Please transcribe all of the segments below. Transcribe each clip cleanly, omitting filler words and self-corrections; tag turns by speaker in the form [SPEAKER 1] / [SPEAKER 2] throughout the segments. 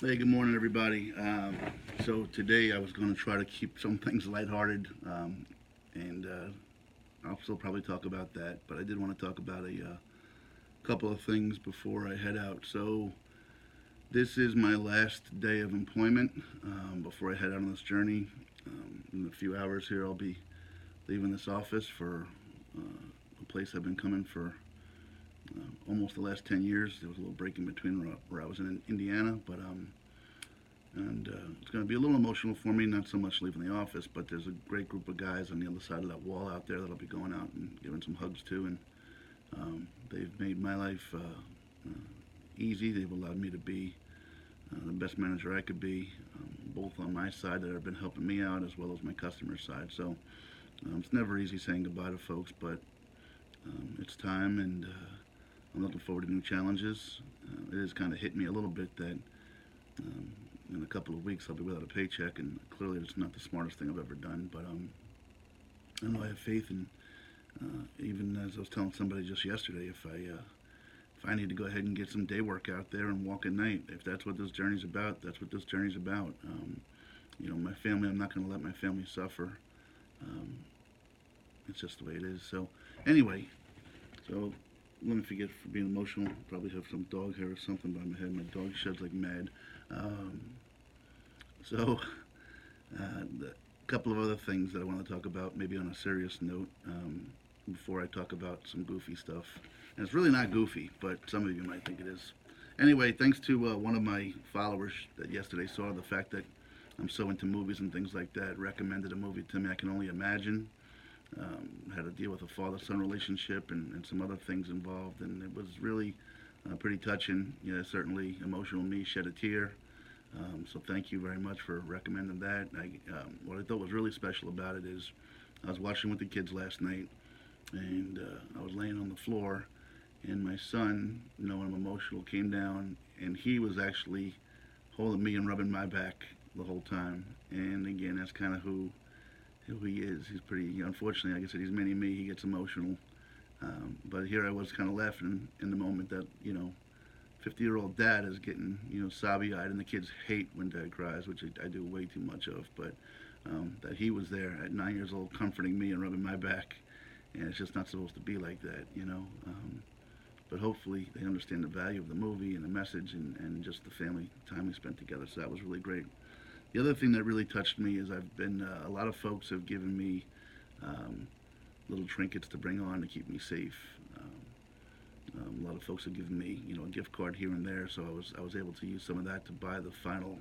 [SPEAKER 1] Hey, good morning, everybody. So today I was going to try to keep some things lighthearted, and I'll still probably talk about that. But I did want to talk about a couple of things before I head out. So this is my last day of employment before I head out on this journey. In a few hours here, I'll be leaving this office for a place I've been coming for almost the last 10 years. There was a little break in between where I was in Indiana, but and it's going to be a little emotional for me, not so much leaving the office, but there's a great group of guys on the other side of that wall out there that I'll be going out and giving some hugs to, and they've made my life easy. They've allowed me to be the best manager I could be, both on my side that have been helping me out as well as my customer side. So it's never easy saying goodbye to folks, but it's time, and I'm looking forward to new challenges. It has kind of hit me a little bit that um, in a couple of weeks I'll be without a paycheck, and clearly it's not the smartest thing I've ever done. But I know I have faith, and even as I was telling somebody just yesterday, if I need to go ahead and get some day work out there and walk at night, if that's what this journey's about, that's what this journey's about. My family, I'm not going to let my family suffer. Um, it's just the way it is. So, anyway, so let me forget for being emotional. Probably have some dog hair or something by my head. My dog sheds like mad. Um, so, a couple of other things that I want to talk about, maybe on a serious note, before I talk about some goofy stuff. And it's really not goofy, but some of you might think it is. Anyway, thanks to one of my followers that yesterday saw the fact that I'm so into movies and things like that, recommended a movie to me I can only imagine. Had to deal with a father-son relationship and some other things involved, and it was really pretty touching. Certainly emotional. Me shed a tear. So thank you very much for recommending that. What I thought was really special about it is I was watching with the kids last night, and I was laying on the floor, and my son, knowing I'm emotional, came down, and he was actually holding me and rubbing my back the whole time. And again, that's kind of who he is. He's pretty, unfortunately, like I said, he's mini me. He gets emotional. But here I was kind of laughing in the moment that, 50-year-old dad is getting, sobby eyed, and the kids hate when dad cries, which I do way too much of. But that he was there at 9 years old comforting me and rubbing my back. And it's just not supposed to be like that. But hopefully they understand the value of the movie and the message and just the family time we spent together. So that was really great. The other thing that really touched me is I've been, a lot of folks have given me um, little trinkets to bring on to keep me safe. A lot of folks have given me, a gift card here and there, so I was able to use some of that to buy the final.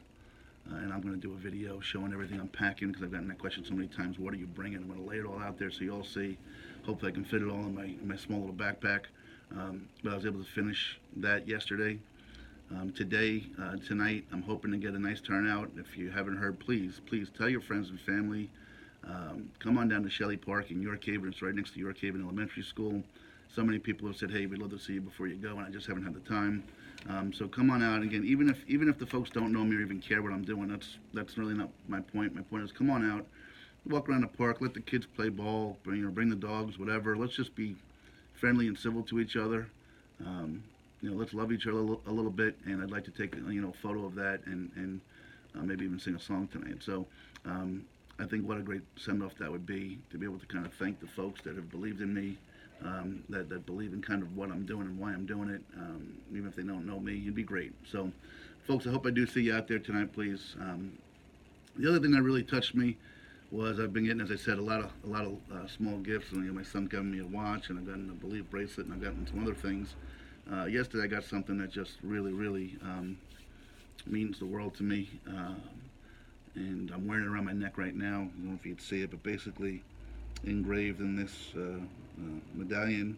[SPEAKER 1] And I'm going to do a video showing everything I'm packing because I've gotten that question so many times. What are you bringing? I'm going to lay it all out there so you all see. Hopefully I can fit it all in my small little backpack. But I was able to finish that yesterday. Tonight, I'm hoping to get a nice turnout. If you haven't heard, please tell your friends and family. Come on down to Shelley Park in York Haven. It's right next to York Haven Elementary School. So many people have said, "Hey, we'd love to see you before you go," and I just haven't had the time. So come on out. Again, even if the folks don't know me or even care what I'm doing, that's really not my point. My point is, come on out, walk around the park, let the kids play ball, bring the dogs, whatever. Let's just be friendly and civil to each other. Um, let's love each other a little bit, and I'd like to take a photo of that and maybe even sing a song tonight. So I think what a great send off that would be to be able to kind of thank the folks that have believed in me, that believe in kind of what I'm doing and why I'm doing it, even if they don't know me. It'd be great. So, folks, I hope I do see you out there tonight, please. The other thing that really touched me was I've been getting, as I said, a lot of small gifts. And my son got me a watch, and I've gotten a Believe bracelet, and I've gotten some other things. Yesterday, I got something that just really, really means the world to me, and I'm wearing it around my neck right now. I don't know if you can see it, but basically, engraved in this medallion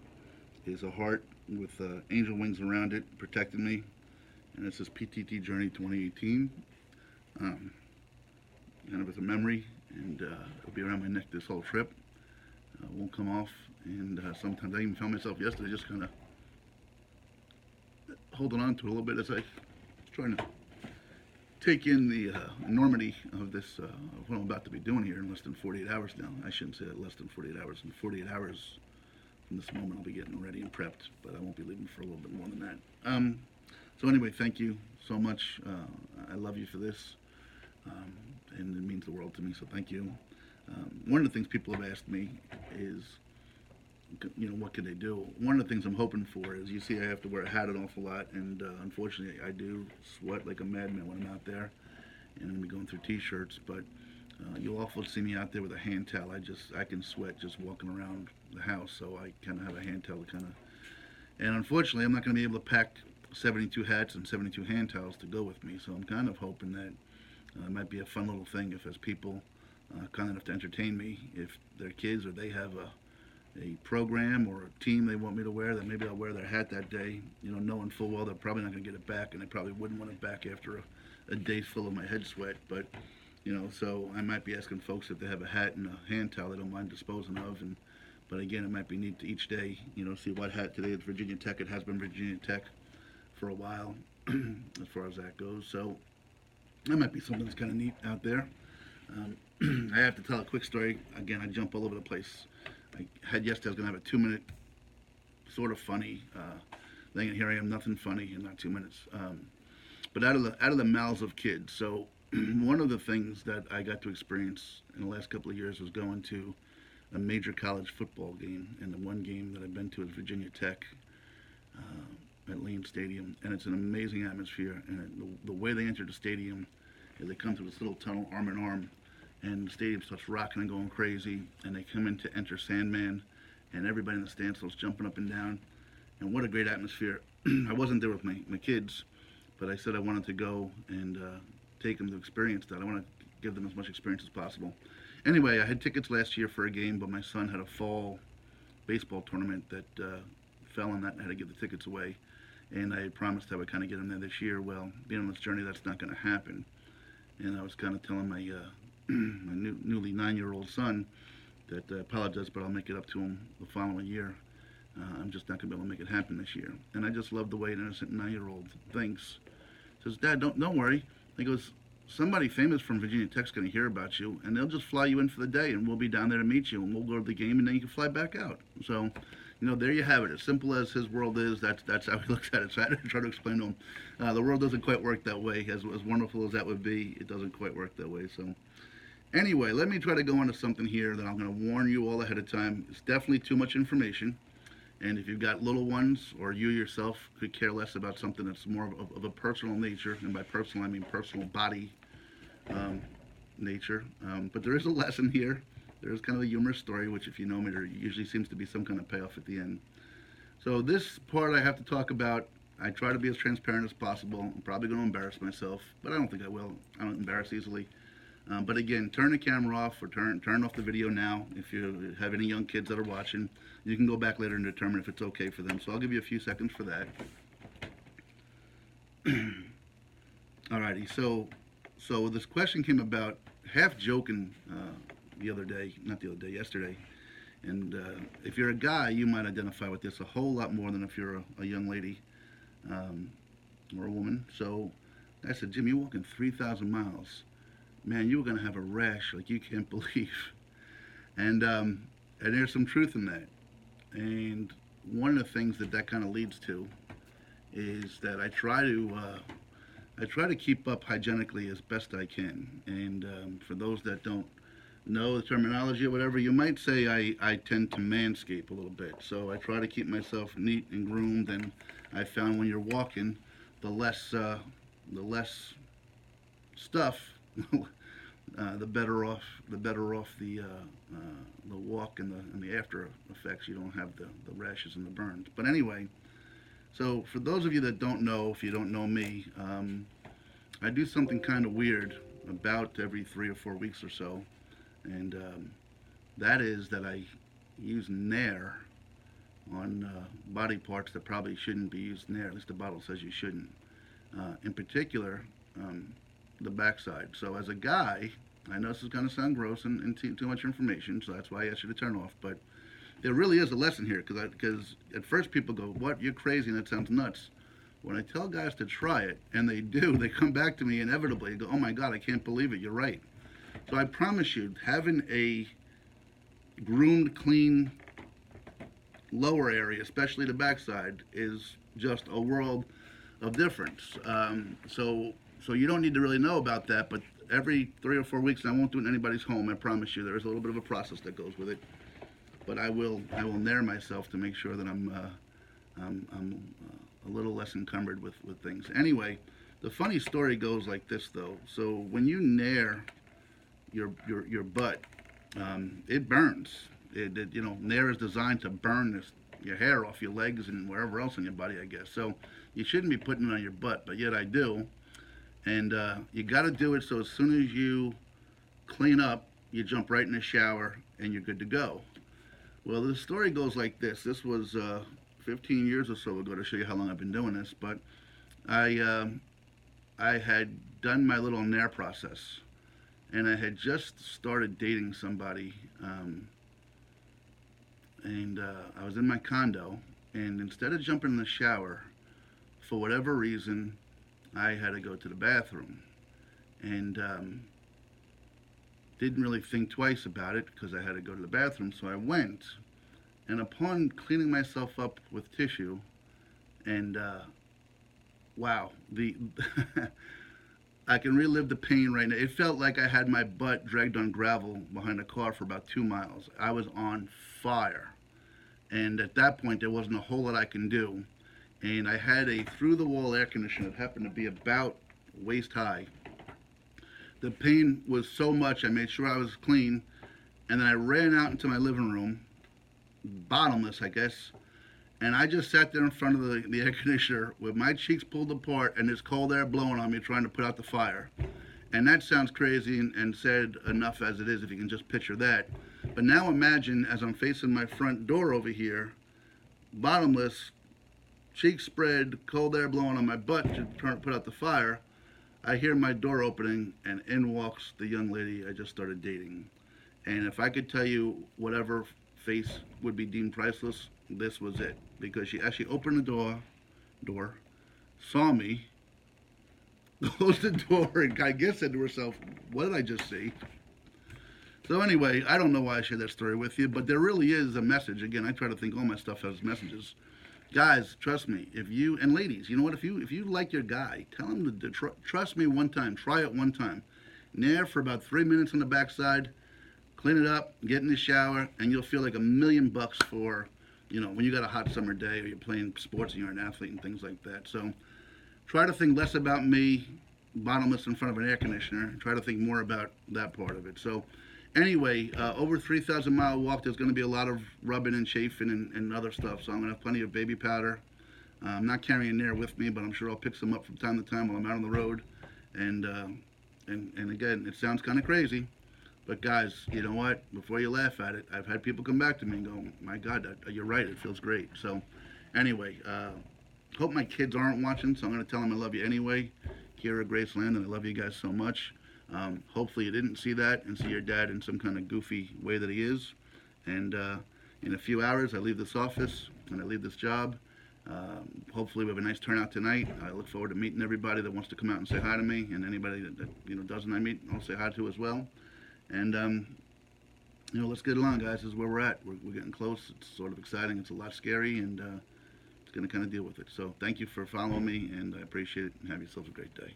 [SPEAKER 1] is a heart with angel wings around it, protecting me, and it says PTT Journey 2018. Um, kind of as a memory, and it'll be around my neck this whole trip. Won't come off, and sometimes I even found myself yesterday just kind of holding on to it a little bit as I was trying to take in the enormity of this, of what I'm about to be doing here in less than 48 hours now. I shouldn't say that, less than 48 hours. In 48 hours from this moment, I'll be getting ready and prepped, but I won't be leaving for a little bit more than that. So anyway, thank you so much. I love you for this, and it means the world to me. So thank you. One of the things people have asked me is, what can they do? One of the things I'm hoping for is, you see, I have to wear a hat an awful lot, and unfortunately, I do sweat like a madman when I'm out there, and I'm gonna be going through t-shirts. But you'll often see me out there with a hand towel. I can sweat just walking around the house, so I kind of have a hand towel to kind of. And unfortunately, I'm not going to be able to pack 72 hats and 72 hand towels to go with me. So I'm kind of hoping that it might be a fun little thing if, as people kind enough to entertain me, if their kids or they have a program or a team they want me to wear, that maybe I'll wear their hat that day, knowing full well they're probably not going to get it back, and they probably wouldn't want it back after a day full of my head sweat. But so I might be asking folks if they have a hat and a hand towel they don't mind disposing of. But again, it might be neat to each day, see what hat. Today it's Virginia Tech. It has been Virginia Tech for a while, as far as that goes. So that might be something that's kind of neat out there. I have to tell a quick story. Again, I jump all over the place. I had yesterday, I was going to have a 2-minute sort of funny thing, and here I am, nothing funny in not 2 minutes. But out of the mouths of kids. So one of the things that I got to experience in the last couple of years was going to a major college football game, and the one game that I've been to is Virginia Tech at Lane Stadium, and it's an amazing atmosphere. And the way they enter the stadium is they come through this little tunnel, arm in arm, and the stadium starts rocking and going crazy, and they come in to enter Sandman, and everybody in the stands starts jumping up and down, and what a great atmosphere. I wasn't there with my kids, but I said I wanted to go and take them to experience that. I want to give them as much experience as possible. Anyway, I had tickets last year for a game, but my son had a fall baseball tournament that fell on that, and I had to give the tickets away. And I had promised I would kind of get him there this year. Well, being on this journey, that's not going to happen. And I was kind of telling my my newly 9-year-old son that I apologize, but I'll make it up to him the following year. I'm just not going to be able to make it happen this year. And I just love the way an innocent 9-year-old thinks. Says, Dad, don't worry. He goes, somebody famous from Virginia Tech's going to hear about you, and they'll just fly you in for the day, and we'll be down there to meet you, and we'll go to the game, and then you can fly back out. So, there you have it. As simple as his world is, that's how he looks at it. So I had to try to explain to him, the world doesn't quite work that way. As wonderful as that would be, it doesn't quite work that way. So anyway, let me try to go on to something here that I'm going to warn you all ahead of time. It's definitely too much information. And if you've got little ones, or you yourself could care less about something that's more of a personal nature, and by personal I mean personal body nature. But there is a lesson here. There is kind of a humorous story, which if you know me, there usually seems to be some kind of payoff at the end. So this part I have to talk about. I try to be as transparent as possible. I'm probably going to embarrass myself, but I don't think I will. I don't embarrass easily. But again, turn the camera off, or turn off the video now. If you have any young kids that are watching, you can go back later and determine if it's okay for them. So I'll give you a few seconds for that. Alrighty, so this question came about, half joking yesterday. And if you're a guy, you might identify with this a whole lot more than if you're a young lady or a woman. So I said, Jim, you're walking 3,000 miles. Man, you're going to have a rash like you can't believe. And there's some truth in that. And one of the things that kind of leads to is that I try to keep up hygienically as best I can. And for those that don't know the terminology or whatever, you might say I tend to manscape a little bit. So I try to keep myself neat and groomed, and I found when you're walking, the less stuff, the better off the walk and the after effects. You don't have the rashes and the burns. But anyway, so for those of you that don't know, if you don't know me, I do something kind of weird about every 3 or 4 weeks or so, and that is that I use Nair on body parts that probably shouldn't be used Nair. At least the bottle says you shouldn't. In particular, the backside. So as a guy, I know this is going to sound gross and too much information, so that's why I asked you to turn off, but there really is a lesson here, because at first people go, what, you're crazy, and that sounds nuts. When I tell guys to try it, and they do, they come back to me inevitably and go, oh my God, I can't believe it, you're right. So I promise you, having a groomed, clean lower area, especially the backside, is just a world of difference. So So you don't need to really know about that, but every 3 or 4 weeks, and I won't do it in anybody's home, I promise you, there is a little bit of a process that goes with it. But I will nair myself to make sure that I'm a little less encumbered with things. Anyway, the funny story goes like this though. So when you nair your butt, it burns. Nair is designed to burn your hair off your legs and wherever else in your body, I guess. So you shouldn't be putting it on your butt, but yet I do. And you got to do it so as soon as you clean up, you jump right in the shower and you're good to go. Well, the story goes like this. This was 15 years or so ago, to show you how long I've been doing this. But I had done my little nair process, and I had just started dating somebody, and I was in my condo, and instead of jumping in the shower, for whatever reason, I had to go to the bathroom, and didn't really think twice about it because I had to go to the bathroom, so I went. And upon cleaning myself up with tissue, and wow, the I can relive the pain right now. It felt like I had my butt dragged on gravel behind a car for about 2 miles. I was on fire, and at that point, there wasn't a whole lot I can do. And I had a through-the-wall air conditioner that happened to be about waist high. The pain was so much, I made sure I was clean, and then I ran out into my living room, bottomless, I guess, and I just sat there in front of the air conditioner with my cheeks pulled apart and this cold air blowing on me trying to put out the fire. And that sounds crazy and sad enough as it is, if you can just picture that. But now imagine, as I'm facing my front door over here, bottomless, cheeks spread, cold air blowing on my butt to put out the fire, I hear my door opening, and in walks the young lady I just started dating. And if I could tell you whatever face would be deemed priceless, this was it. Because she actually opened the door, saw me, closed the door, and I guess said to herself, what did I just see? So anyway, I don't know why I shared that story with you, but there really is a message. Again, I try to think all my stuff has messages. Guys, trust me. And ladies, you know what? If you like your guy, tell him to trust me one time. Try it one time. Nair for about 3 minutes on the backside. Clean it up. Get in the shower, and you'll feel like $1,000,000 for, when you got a hot summer day or you're playing sports and you're an athlete and things like that. So, try to think less about me, bottomless in front of an air conditioner. Try to think more about that part of it. So, anyway, over 3,000-mile walk, there's going to be a lot of rubbing and chafing and other stuff. So I'm going to have plenty of baby powder. I'm not carrying Nair with me, but I'm sure I'll pick some up from time to time while I'm out on the road. And again, it sounds kind of crazy, but guys, you know what? Before you laugh at it, I've had people come back to me and go, "My God, you're right. It feels great." So, anyway, hope my kids aren't watching, so I'm going to tell them I love you anyway. Kira, Grace, Landon, I love you guys so much. Hopefully you didn't see that and see your dad in some kind of goofy way that he is. And in a few hours, I leave this office and I leave this job. Hopefully we have a nice turnout tonight. I look forward to meeting everybody that wants to come out and say hi to me, and anybody that doesn't I meet, I'll say hi to as well. And let's get along, guys. This is where we're at. We're getting close. It's sort of exciting. It's a lot scary, and it's going to kind of deal with it. So thank you for following me, and I appreciate it, and have yourselves a great day.